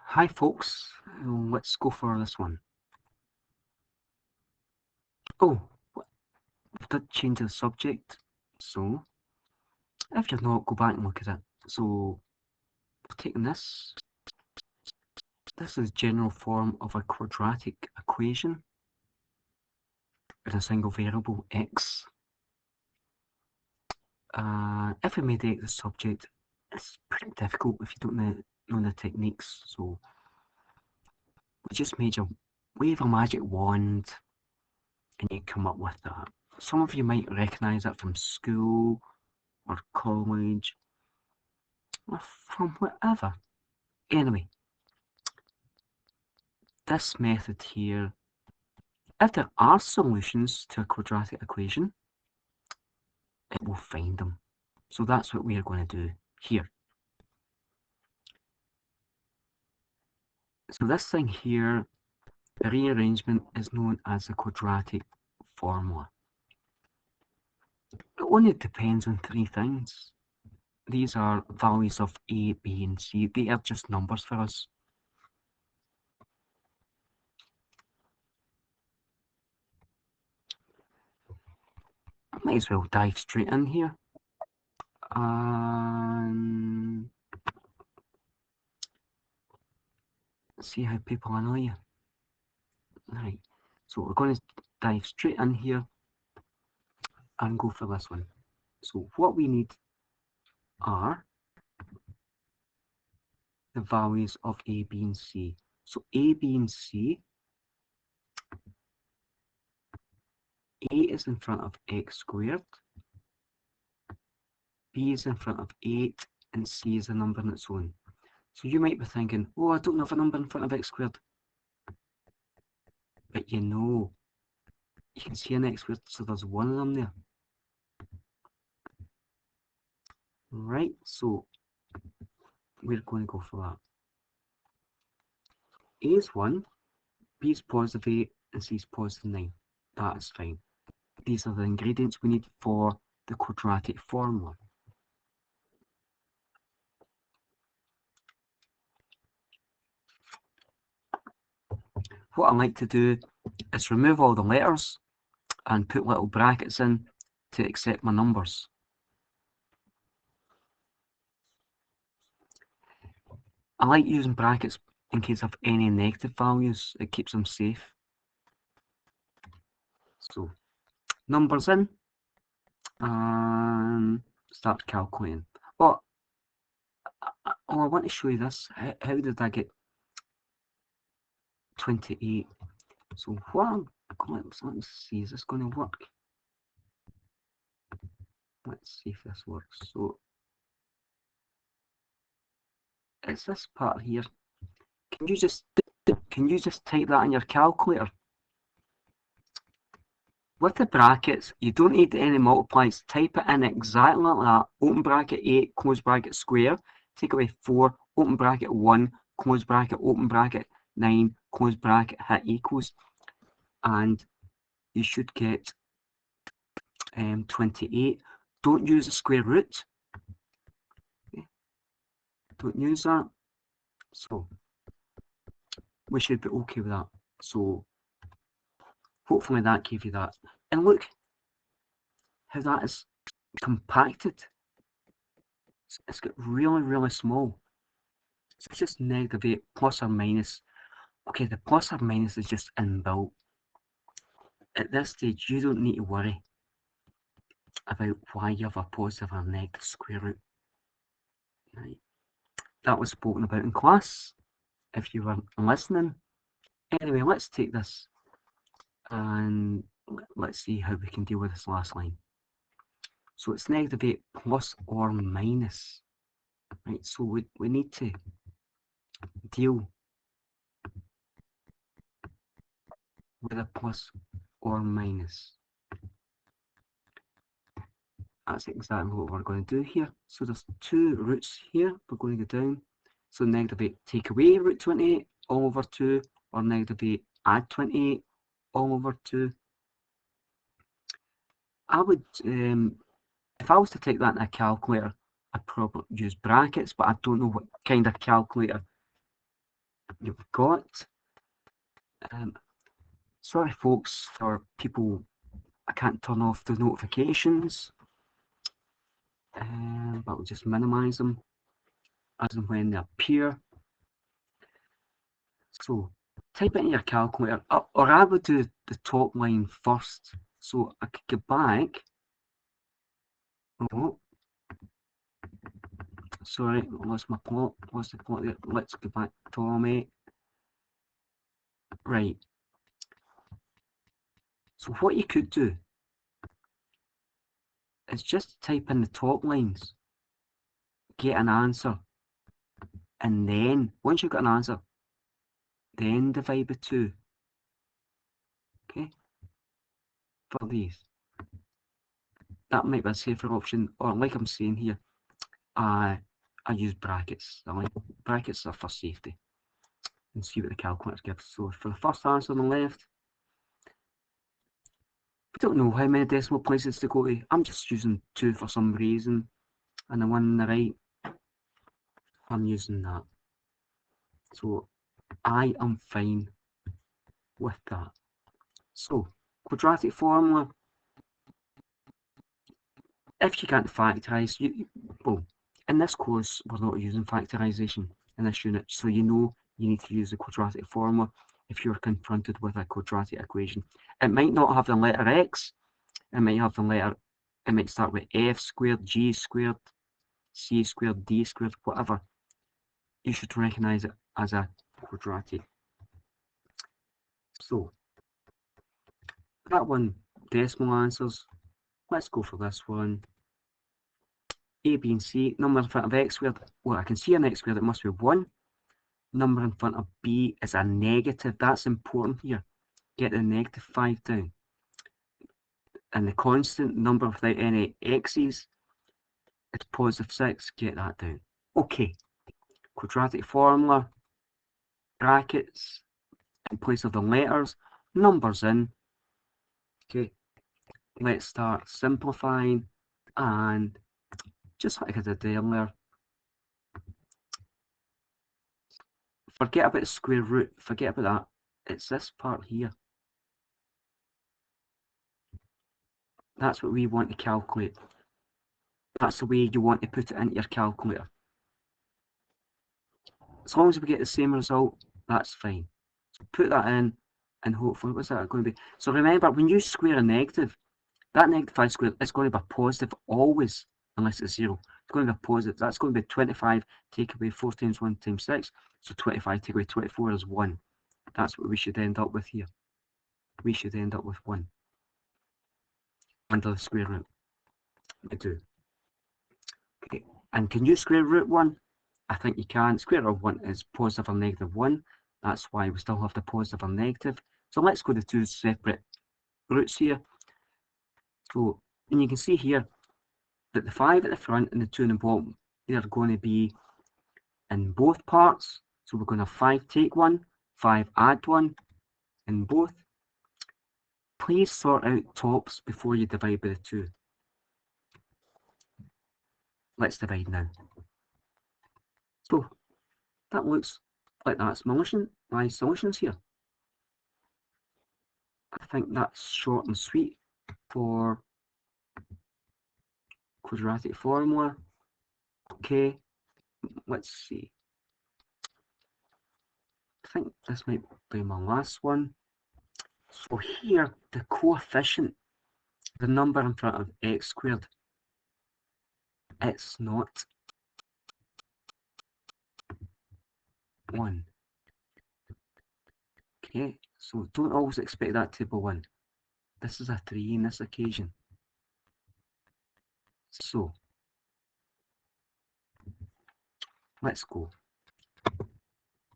Hi folks, let's go for this one. Oh, I did change the subject, so if you're not, go back and look at it. So, we're taking this. This is general form of a quadratic equation with a single variable x. If we made x the subject, it's pretty difficult if you don't know the techniques. So, we just made you wave a magic wand and you come up with that. Some of you might recognise it from school or college or from whatever. Anyway, this method here, if there are solutions to a quadratic equation, it will find them. So that's what we are going to do here. So this thing here, the rearrangement is known as the quadratic formula. It only depends on three things. These are values of A, B, and C. They are just numbers for us. I might as well dive straight in here. And see how people annoy you. Right, so we're going to dive straight in here and go for this one. So what we need are the values of A, B, and C. So A, B, and C, A is in front of x squared, B is in front of 8, and C is a number on its own. So you might be thinking, oh, I don't have a number in front of x squared. But you know, you can see an x squared, so there's one of them there. Right, so we're going to go for that. A is 1, B is positive 8, and C is positive 9. That is fine. These are the ingredients we need for the quadratic formula. What I like to do is remove all the letters and put little brackets in to accept my numbers. I like using brackets in case of any negative values. It keeps them safe. So, numbers in and start calculating. But I want to show you this. How did I get 28? So what let's see, is this going to work? Let's see if this works. So it's this part here. Can you just type that in your calculator? With the brackets, you don't need any multiplies. Type it in exactly like that. Open bracket 8, close bracket square. Take away 4, open bracket 1, close bracket, open bracket 9, close bracket, hit equals. And you should get 28. Don't use the square root. Okay. Don't use that. So we should be okay with that. So hopefully that gave you that. And look how that is compacted. It's got really, really small. So it's just -8 plus or minus. Okay, the plus or minus is just inbuilt. At this stage, you don't need to worry about why you have a positive or negative square root. Right. That was spoken about in class, if you were listening. Anyway, let's take this and let's see how we can deal with this last line. So it's -8 plus or minus. Right, so we need to deal with a plus or minus. That's exactly what we're going to do here. So there's two roots here. We're going to go down. So -8 take away root 28 all over 2, or -8 add 28 all over 2. I would, if I was to take that in a calculator, I'd probably use brackets, but I don't know what kind of calculator you've got. Sorry folks, for people, I can't turn off the notifications, but we'll just minimize them as and when they appear. So type it in your calculator, or I would do the top line first. So I could go back. Oh, sorry, lost my plot, lost the plot there. Let's go back, Tommy. Right. So what you could do is just type in the top lines, get an answer, and then once you've got an answer, then divide by 2. Okay, for these. That might be a safer option, or like I'm saying here, I use brackets. I like brackets are for safety. And see what the calculator gives. So for the first answer on the left, we don't know how many decimal places to go to. I'm just using 2 for some reason, and the one on the right, I'm using that. So I am fine with that. So quadratic formula, if you can't factorise, well, in this course we're not using factorisation in this unit, so you know you need to use the quadratic formula if you're confronted with a quadratic equation. It might not have the letter x, it might have the letter, it might start with f squared, g squared, c squared, d squared, whatever. You should recognise it as a quadratic. So that one, decimal answers. Let's go for this one. A, B, and C, number in front of x squared. Well, I can see an x squared, it must be 1. Number in front of B is a negative. That's important here. Get the negative 5 down. And the constant number without any x's, it's positive 6. Get that down. Okay. Quadratic formula. Brackets in place of the letters. Numbers in. Okay. Let's start simplifying. And just like I did earlier, forget about the square root. Forget about that. It's this part here. That's what we want to calculate. That's the way you want to put it into your calculator. As long as we get the same result, that's fine. So put that in, and hopefully, what's that going to be? So remember, when you square a negative, that negative 5 squared is going to be positive always, unless it's 0. It's going to be positive. That's going to be 25, take away 4 times 1 times 6. So 25 take away 24 is 1. That's what we should end up with here. We should end up with 1 under the square root. I do. Okay. And can you square root 1? I think you can. Square root of 1 is positive or negative 1. That's why we still have the positive or negative. So let's go to 2 separate roots here. So, and you can see here that the 5 at the front and the 2 in the bottom, they're going to be in both parts. So we're going to have 5 take 1, 5 add 1 in both. Please sort out tops before you divide by the 2. Let's divide now. So that looks like that's my solutions here. I think that's short and sweet for quadratic formula. Okay, let's see. I think this might be my last one. So here, the coefficient, the number in front of x squared, it's not 1. Okay, so don't always expect that to be 1. This is a 3 in this occasion. So let's go.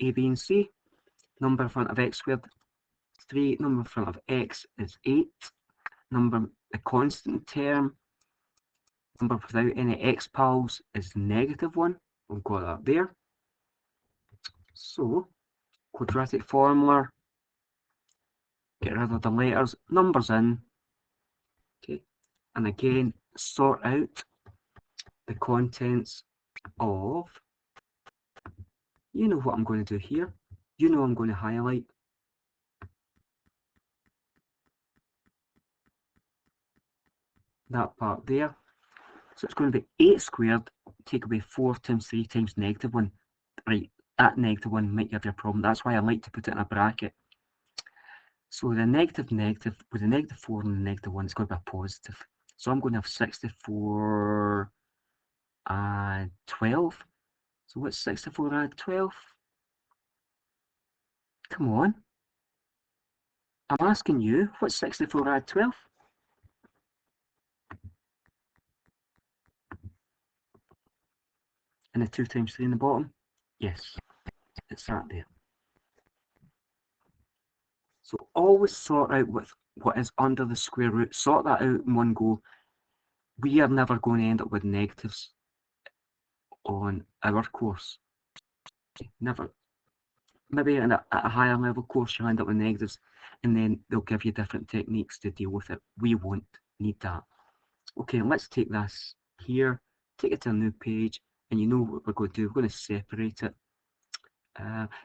A, B, and C. Number in front of x squared, 3. Number in front of x is 8. Number, the constant term, number without any x pals is negative 1. We've got that there. So, quadratic formula, get rid of the letters, numbers in. Okay, and again, sort out the contents of, you know what I'm going to do here. you know I'm going to highlight that part there. So it's going to be 8 squared, take away 4 times 3 times -1. Right, that -1 might give you a problem. That's why I like to put it in a bracket. So the negative with the -4 and the -1, it's going to be a positive. So I'm going to have 64 add 12. So what's 64 add 12? Come on. I'm asking you, what's 64 add 12? And the 2 times 3 in the bottom? Yes, it's that there. So always sort out with what is under the square root. Sort that out in one go. We are never going to end up with negatives on our course. Never. Maybe at a higher level course you'll end up with negatives, and then they'll give you different techniques to deal with it. We won't need that. Okay, let's take this here, take it to a new page, and you know what we're going to do. We're going to separate it.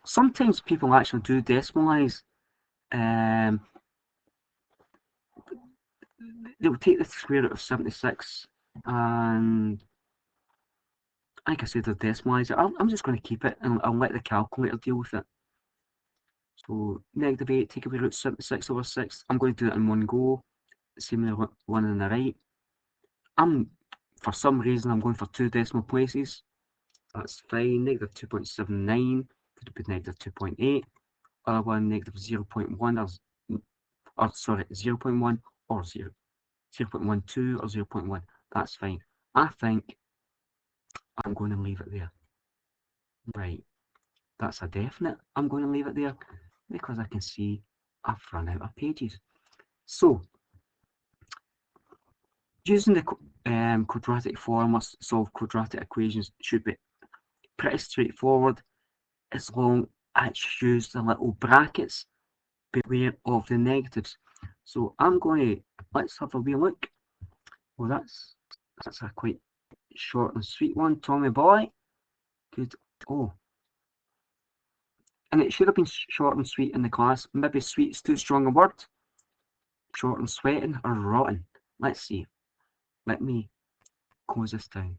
Sometimes people actually do decimalize. They'll take the square root of 76, and like I said, they'll decimalize it. I'm just going to keep it, and I'll let the calculator deal with it. So -8, take away root 76 over 6. I'm going to do it in one go. Same with the one on the right. For some reason, I'm going for 2 decimal places. That's fine. -2.79 could be -2.8. Other one, -0.1 or sorry, 0.1 or 0.12 or 0.1. That's fine. I think I'm going to leave it there. Right. That's a definite. I'm going to leave it there because I can see I've run out of pages. So, using the quadratic formula to solve quadratic equations should be pretty straightforward as long as you use the little brackets. Beware of the negatives. So I'm going to, let's have a wee look. Well, that's a quite short and sweet one. Tommy boy. Good. Oh. And it should have been short and sweet in the class. Maybe sweet is too strong a word. Short and sweating or rotten. Let's see. Let me close this down.